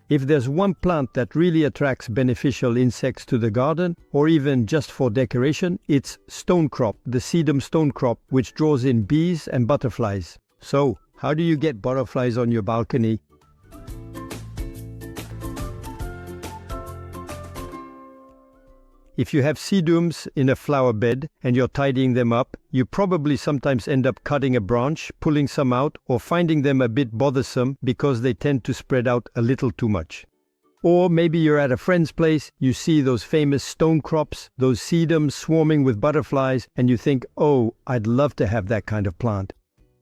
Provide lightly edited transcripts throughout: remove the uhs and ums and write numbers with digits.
If there's one plant that really attracts beneficial insects to the garden, or even just for decoration, it's stonecrop, the sedum stonecrop, which draws in bees and butterflies. So, how do you get butterflies on your balcony? If you have sedums in a flower bed and you're tidying them up, you probably sometimes end up cutting a branch, pulling some out, or finding them a bit bothersome because they tend to spread out a little too much. Or maybe you're at a friend's place, you see those famous stonecrops, those sedums swarming with butterflies, and you think, oh, I'd love to have that kind of plant.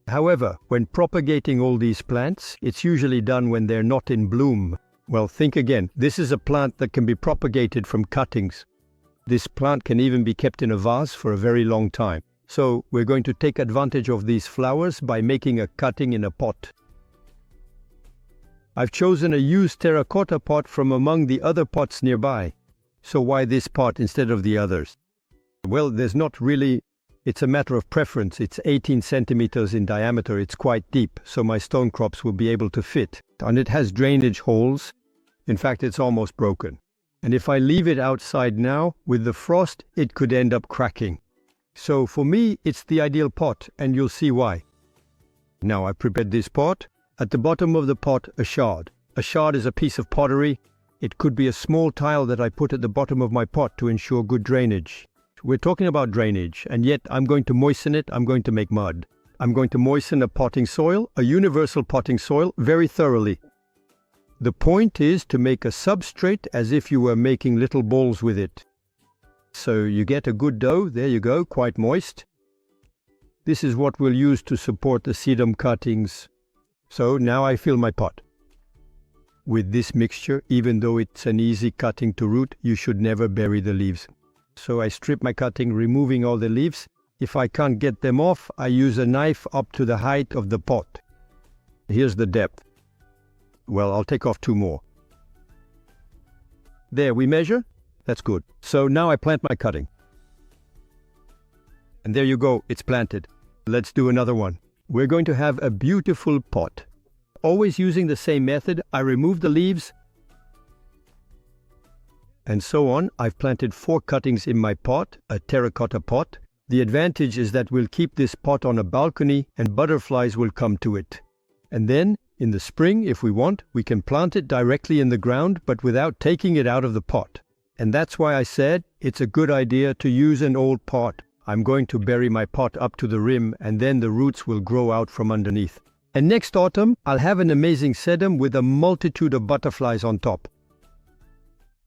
However, when propagating all these plants, it's usually done when they're not in bloom. Well, think again. This is a plant that can be propagated from cuttings. This plant can even be kept in a vase for a very long time. So we're going to take advantage of these flowers by making a cutting in a pot. I've chosen a used terracotta pot from among the other pots nearby. So why this pot instead of the others? Well, there's not really. It's a matter of preference. It's 18 centimeters in diameter. It's quite deep, so my stonecrops will be able to fit. And it has drainage holes. In fact, it's almost broken. And if I leave it outside now, with the frost, it could end up cracking. So for me, it's the ideal pot, and you'll see why. Now I've prepared this pot. At the bottom of the pot, a shard. A shard is a piece of pottery. It could be a small tile that I put at the bottom of my pot to ensure good drainage. We're talking about drainage, and yet I'm going to moisten it. I'm going to make mud. I'm going to moisten a potting soil, a universal potting soil, very thoroughly. The point is to make a substrate as if you were making little balls with it. So you get a good dough, there you go, quite moist. This is what we'll use to support the sedum cuttings. So now I fill my pot. With this mixture, even though it's an easy cutting to root, you should never bury the leaves. So I strip my cutting, removing all the leaves. If I can't get them off, I use a knife up to the height of the pot. Here's the depth. Well, I'll take off 2 more. There, we measure. That's good. So now I plant my cutting. And there you go, it's planted. Let's do another one. We're going to have a beautiful pot. Always using the same method, I remove the leaves. And so on. I've planted 4 cuttings in my pot, a terracotta pot. The advantage is that we'll keep this pot on a balcony and butterflies will come to it. And then, in the spring, if we want, we can plant it directly in the ground, but without taking it out of the pot. And that's why I said it's a good idea to use an old pot. I'm going to bury my pot up to the rim, and then the roots will grow out from underneath. And next autumn, I'll have an amazing sedum with a multitude of butterflies on top.